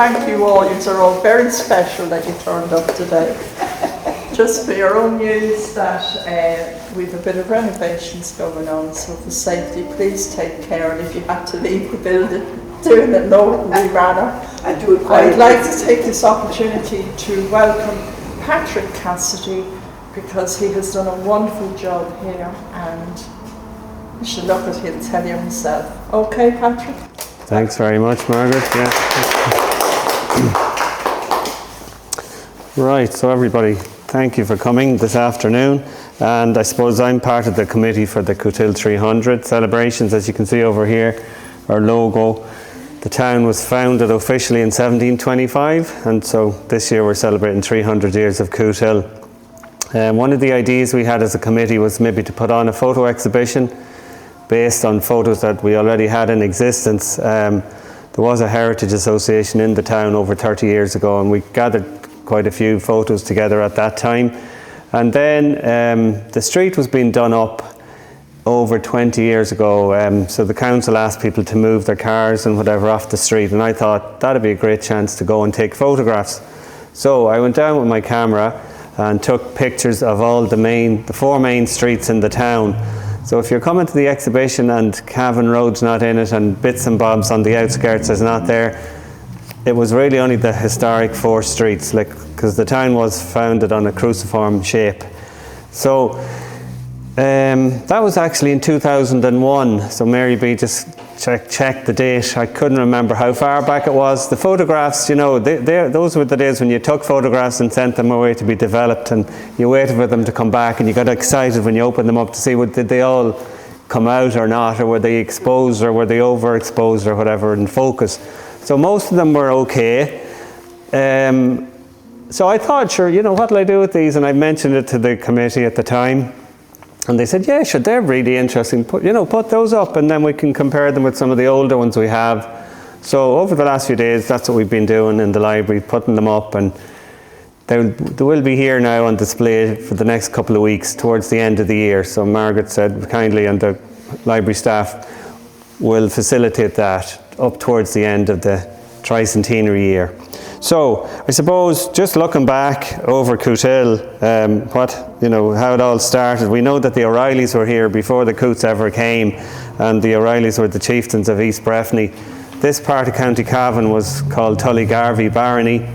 thank you all. You're all very special that you turned up today. Just for your own news that we've a bit of renovations going on, so for safety, please take care. And if you have to leave the building, do it in an orderly manner. I'd like to take this opportunity to welcome Patrick Cassidy, because he has done a wonderful job here, and you should look at him, tell you himself. Okay, Patrick? Thanks very much, Margaret. Yeah. Right, so everybody, thank you for coming this afternoon. And I suppose I'm part of the committee for the Cootehill 300 celebrations. As you can see over here, our logo. The town was founded officially in 1725, and so this year we're celebrating 300 years of Cootehill. One of the ideas we had as a committee was maybe to put on a photo exhibition based on photos that we already had in existence. There was a heritage association in the town over 30 years ago, and we gathered quite a few photos together at that time. And then the street was being done up over 20 years ago, so the council asked people to move their cars and whatever off the street, and I thought that'd be a great chance to go and take photographs. So I went down with my camera and took pictures of all the 4 main streets in the town. So if you're coming to the exhibition and Cavan Road's not in it and bits and bobs on the outskirts is not there, it was really only the historic 4 streets, because the town was founded on a cruciform shape. So that was actually in 2001. So Mary B just checked the date. I couldn't remember how far back it was. The photographs, you know, those were the days when you took photographs and sent them away to be developed, and you waited for them to come back, and you got excited when you opened them up to see did they all come out or not, or were they exposed, or were they overexposed, or whatever, in focus. So most of them were okay. So I thought, sure, you know, what'll I do with these? And I mentioned it to the committee at the time. And they said, yeah, sure, they're really interesting. Put those up, and then we can compare them with some of the older ones we have. So over the last few days, that's what we've been doing in the library, putting them up, and they will be here now on display for the next couple of weeks towards the end of the year. So Margaret said kindly, and the library staff will facilitate that up towards the end of the tricentenary year. So I suppose just looking back over Cootehill, how it all started, we know that the O'Reillys were here before the Coots ever came, and the O'Reillys were the chieftains of East Breffni. This part of County Cavan was called Tullygarvey Barony,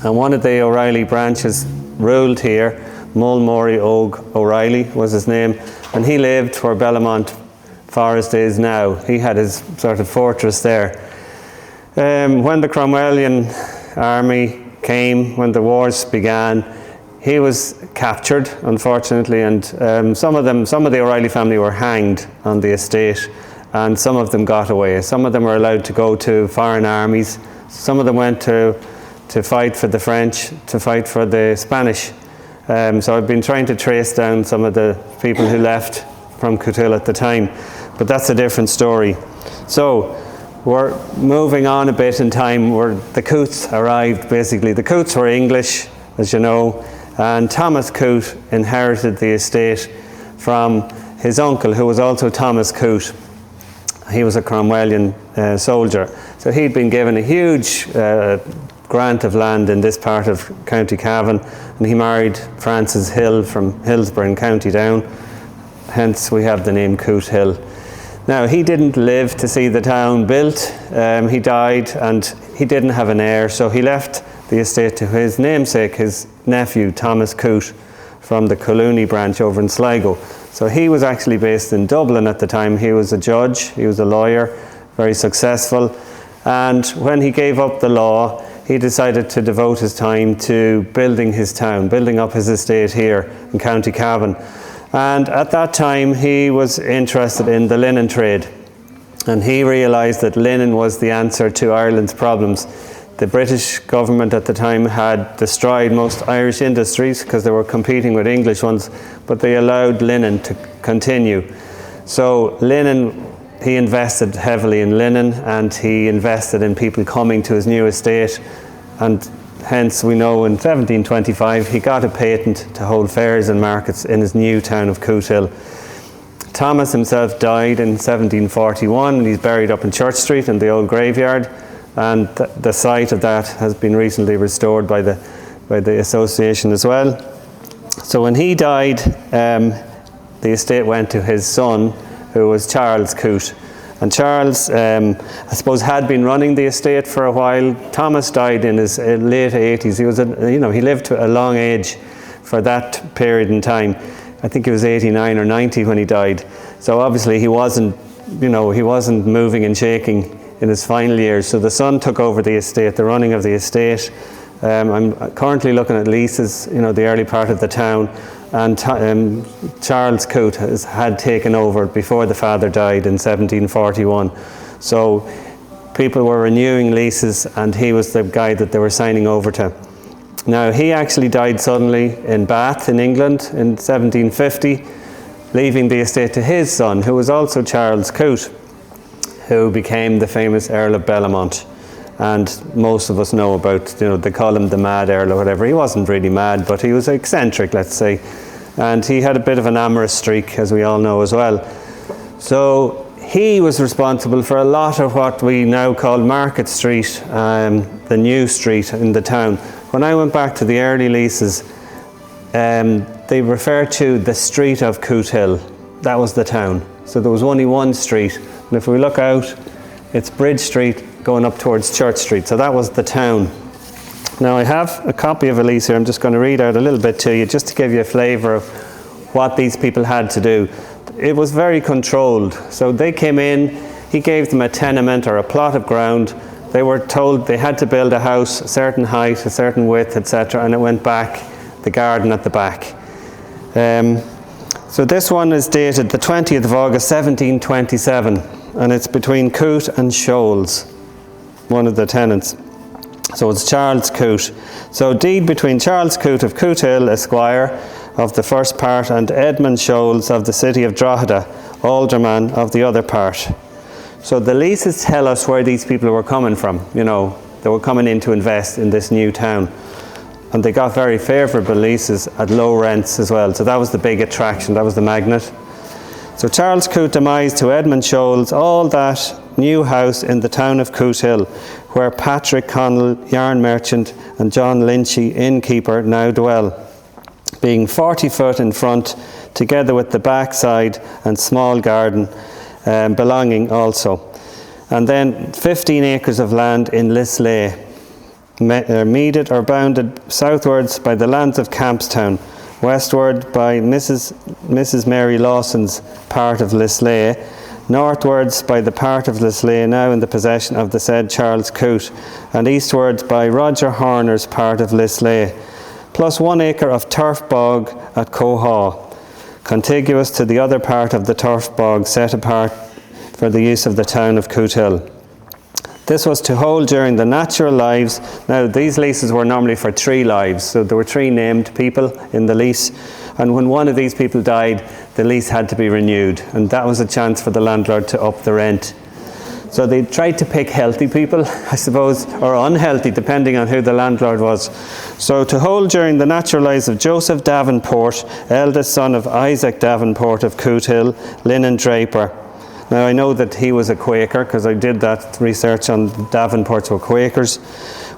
and one of the O'Reilly branches ruled here. Mulmorey Og O'Reilly was his name, and he lived where Bellamont Forest is now. He had his sort of fortress there. When the Cromwellian army came, when the wars began, he was captured, unfortunately, and some of the O'Reilly family were hanged on the estate, and some of them got away. Some of them were allowed to go to foreign armies. Some of them went to fight for the French, to fight for the Spanish. So I've been trying to trace down some of the people who left from Cootehill at the time, but that's a different story. So we're moving on a bit in time where the Coots arrived, basically. The Coots were English, as you know, and Thomas Coote inherited the estate from his uncle, who was also Thomas Coote. He was a Cromwellian soldier. So he'd been given a huge grant of land in this part of County Cavan, and he married Frances Hill from Hillsborough in County Down. Hence we have the name Cootehill. Now, he didn't live to see the town built. He died, and he didn't have an heir, so he left the estate to his namesake, his nephew, Thomas Coote, from the Collooney branch over in Sligo. So he was actually based in Dublin at the time. He was a judge, he was a lawyer, very successful. And when he gave up the law, he decided to devote his time to building his town, building up his estate here in County Cavan. And at that time, he was interested in the linen trade. And he realised that linen was the answer to Ireland's problems. The British government at the time had destroyed most Irish industries because they were competing with English ones, but they allowed linen to continue. So linen, he invested heavily in linen, and he invested in people coming to his new estate, and hence we know in 1725 he got a patent to hold fairs and markets in his new town of Cootehill. Thomas himself died in 1741, and he's buried up in Church Street in the old graveyard. and the site of that has been recently restored by the association as well. So when he died, the estate went to his son, who was Charles Coote. And Charles, I suppose, had been running the estate for a while. Thomas died in his late 80s. He was, he lived to a long age for that period in time. I think he was 89 or 90 when he died. So obviously he wasn't moving and shaking in his final years. So the son took over the estate, the running of the estate. I'm currently looking at leases, the early part of the town. And Charles Coote had taken over before the father died in 1741. So people were renewing leases, and he was the guy that they were signing over to. Now, he actually died suddenly in Bath in England in 1750, leaving the estate to his son, who was also Charles Coote, who became the famous Earl of Bellamont. And most of us know about, they call him the Mad Earl or whatever. He wasn't really mad, but he was eccentric, let's say. And he had a bit of an amorous streak, as we all know as well. So he was responsible for a lot of what we now call Market Street, the new street in the town. When I went back to the early leases, they refer to the street of Cootehill. That was the town. So there was only one street. And if we look out, it's Bridge Street going up towards Church Street. So that was the town. Now I have a copy of a lease here. I'm just going to read out a little bit to you just to give you a flavour of what these people had to do. It was very controlled. So they came in, he gave them a tenement or a plot of ground. They were told they had to build a house, a certain height, a certain width, etc. And it went back, the garden at the back. So this one is dated the 20th of August 1727, and it's between Coote and Scholes, one of the tenants. So it's Charles Coote. So deed between Charles Coote of Cootehill, Esquire, of the first part, and Edmund Scholes of the city of Drogheda, alderman of the other part. So the leases tell us where these people were coming from. They were coming in to invest in this new town. And they got very favourable leases at low rents as well. So that was the big attraction, that was the magnet. So Charles Coote demised to Edmund Scholes all that new house in the town of Cootehill, where Patrick Connell, yarn merchant, and John Lynchy, innkeeper, now dwell, being 40 foot in front, together with the backside and small garden belonging also. And then 15 acres of land in Lisleigh, meaded or bounded southwards by the lands of Campstown, westward by Mrs. Mary Lawson's part of Lisleigh, northwards by the part of Lisleigh now in the possession of the said Charles Coote, and eastwards by Roger Horner's part of Lisleigh, plus 1 acre of turf bog at Cootehill, contiguous to the other part of the turf bog set apart for the use of the town of Cootehill. This was to hold during the natural lives. Now, these leases were normally for 3 lives, so there were 3 named people in the lease, and when one of these people died, the lease had to be renewed, and that was a chance for the landlord to up the rent. So they tried to pick healthy people, I suppose, or unhealthy, depending on who the landlord was. So to hold during the natural lives of Joseph Davenport, eldest son of Isaac Davenport of Cootehill, linen draper. Now I know that he was a Quaker because I did that research on Davenports were Quakers.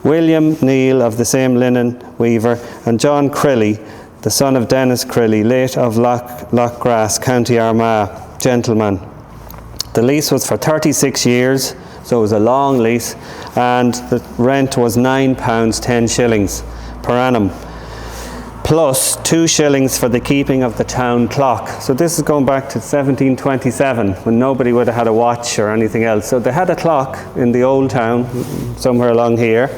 William Neal of the same linen weaver, and John Crilly, the son of Dennis Crilly, late of Lochgrass, County Armagh, gentleman. The lease was for 36 years, so it was a long lease, and the rent was £9 10 shillings per annum, plus 2 shillings for the keeping of the town clock. So this is going back to 1727, when nobody would have had a watch or anything else. So they had a clock in the old town, somewhere along here,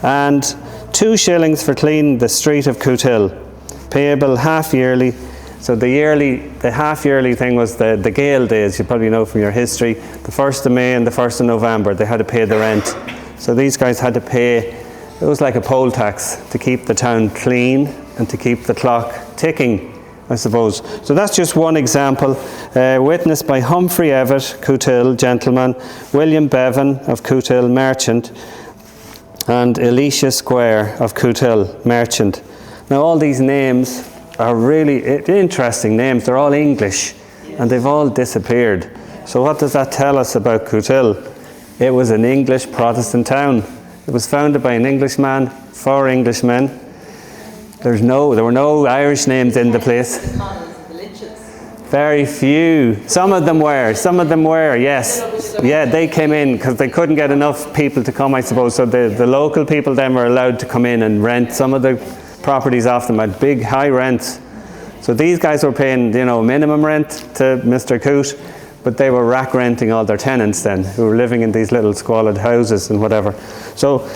and 2 shillings for cleaning the street of Cootehill, payable half yearly. So the half yearly thing was the Gale days, you probably know from your history, the 1st of May and the 1st of November, they had to pay the rent. So these guys had to pay, it was like a poll tax to keep the town clean and to keep the clock ticking, I suppose. So that's just one example, witnessed by Humphrey Evatt, Cootehill, gentleman, William Bevan of Cootehill, merchant, and Elisha Square of Cootehill, merchant. Now all these names are really interesting names. They're all English, and they've all disappeared. So what does that tell us about Cootehill? It was an English Protestant town. It was founded by an Englishman for Englishmen. There were no Irish names in the place. Very few. Some of them were, yes. Yeah, they came in because they couldn't get enough people to come, I suppose. So the local people then were allowed to come in and rent some of the properties off them at big, high rents. So these guys were paying, minimum rent to Mr. Coote, but they were rack renting all their tenants then, who were living in these little squalid houses and whatever. So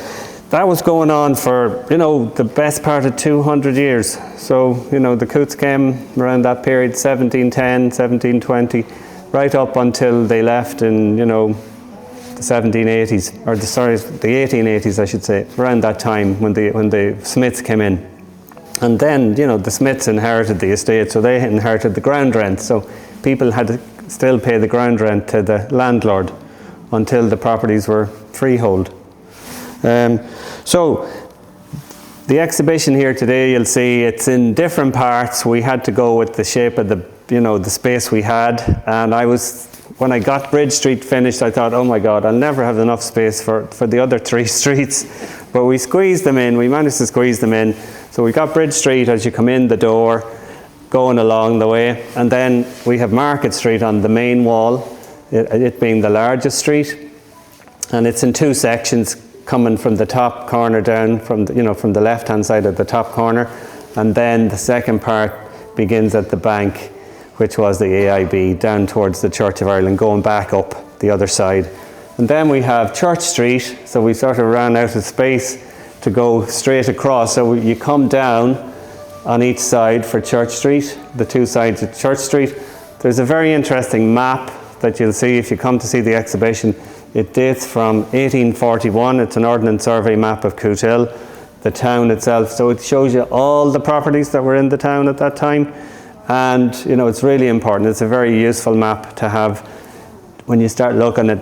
that was going on for, the best part of 200 years. So, the Cootes came around that period, 1710, 1720, right up until they left in, the 1780s, or the 1880s, I should say, around that time when the Smiths came in. And then, the Smiths inherited the estate, so they inherited the ground rent. So people had to still pay the ground rent to the landlord until the properties were freehold. So the exhibition here today, you'll see it's in different parts. We had to go with the shape of the space we had. And when I got Bridge Street finished, I thought, oh my God, I'll never have enough space for the other 3 streets. But we managed to squeeze them in. So we got Bridge Street as you come in the door, going along the way. And then we have Market Street on the main wall, it being the largest street. And it's in 2 sections, coming from the top corner down, from the left-hand side of the top corner. And then the second part begins at the bank, which was the AIB, down towards the Church of Ireland, going back up the other side. And then we have Church Street, so we sort of ran out of space to go straight across. So you come down on each side for Church Street, the 2 sides of Church Street. There's a very interesting map that you'll see if you come to see the exhibition. It dates from 1841. It's an Ordnance Survey map of Cootehill, the town itself. So it shows you all the properties that were in the town at that time. And, it's really important. It's a very useful map to have when you start looking at,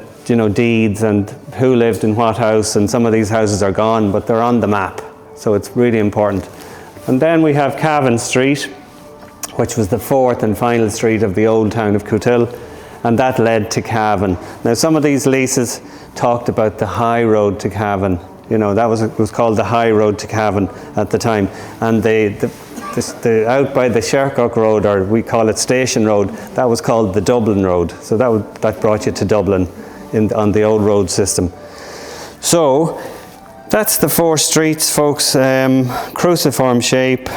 deeds and who lived in what house. And some of these houses are gone, but they're on the map. So it's really important. And then we have Cavan Street, which was the 4th and final street of the old town of Cootehill. And that led to Cavan. Now, some of these leases talked about the high road to Cavan. It was called the high road to Cavan at the time. And the out by the Shercock Road, or we call it Station Road, that was called the Dublin Road. So that brought you to Dublin on the old road system. So that's the 4 streets, folks. Cruciform shape.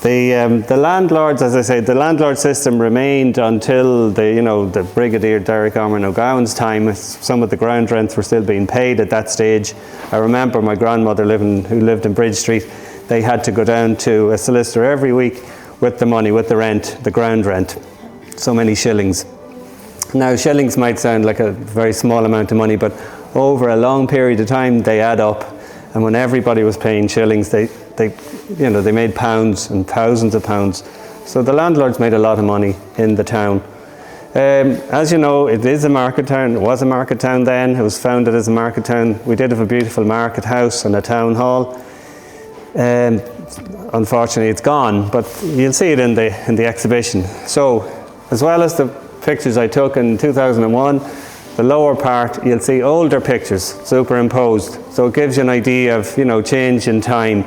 The landlords, as I say, the landlord system remained until the Brigadier Derek Orman O'Gowan's time. Some of the ground rents were still being paid at that stage. I remember my grandmother who lived in Bridge Street. They had to go down to a solicitor every week with the money, with the rent, the ground rent, so many shillings. Now, shillings might sound like a very small amount of money, but over a long period of time, they add up. And when everybody was paying shillings, they made pounds and thousands of pounds. So the landlords made a lot of money in the town. As you know, it is a market town. It was a market town then. It was founded as a market town. We did have a beautiful market house and a town hall. Unfortunately, it's gone, but you'll see it in the exhibition. So, as well as the pictures I took in 2001, the lower part, you'll see older pictures superimposed. So it gives you an idea of, change in time.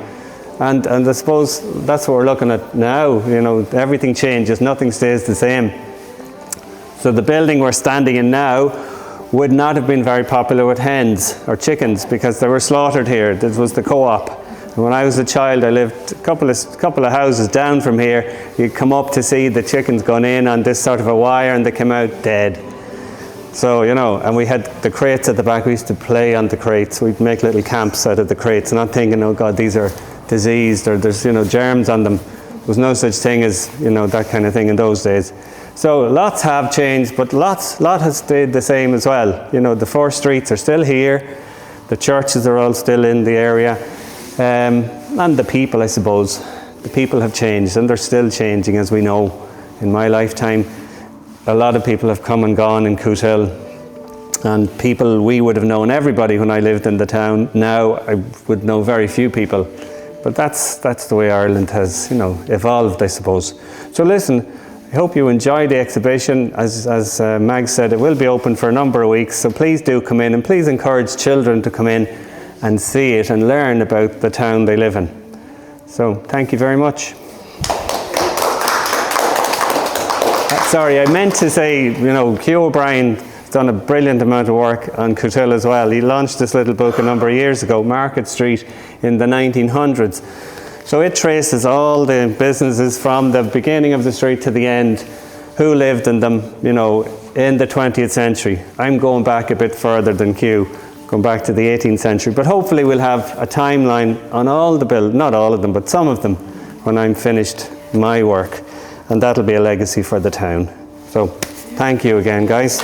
And I suppose that's what we're looking at now. Everything changes, nothing stays the same. So the building we're standing in now would not have been very popular with hens or chickens because they were slaughtered here. This was the co-op. And when I was a child, I lived a couple of houses down from here. You'd come up to see the chickens going in on this sort of a wire and they came out dead. So, and we had the crates at the back. We used to play on the crates. We'd make little camps out of the crates, not thinking, oh God, these are diseased or there's, germs on them. There was no such thing as, that kind of thing in those days. So lots have changed, but lot has stayed the same as well. The 4 streets are still here. The churches are all still in the area. And the people, I suppose. The people have changed and they're still changing, as we know. In my lifetime, a lot of people have come and gone in Cootehill, and people we would have known everybody when I lived in the town. Now I would know very few people, but that's the way Ireland has evolved, I suppose. So listen, I hope you enjoy the exhibition. As Mag said, it will be open for a number of weeks, so please do come in, and please encourage children to come in and see it and learn about the town they live in. So thank you very much. Sorry, I meant to say, Hugh O'Brien has done a brilliant amount of work on Cootehill as well. He launched this little book a number of years ago, Market Street, in the 1900s. So it traces all the businesses from the beginning of the street to the end, who lived in them, in the 20th century. I'm going back a bit further than Q, going back to the 18th century. But hopefully we'll have a timeline on all the buildings, not all of them, but some of them, when I'm finished my work. And that'll be a legacy for the town. So thank you again, guys.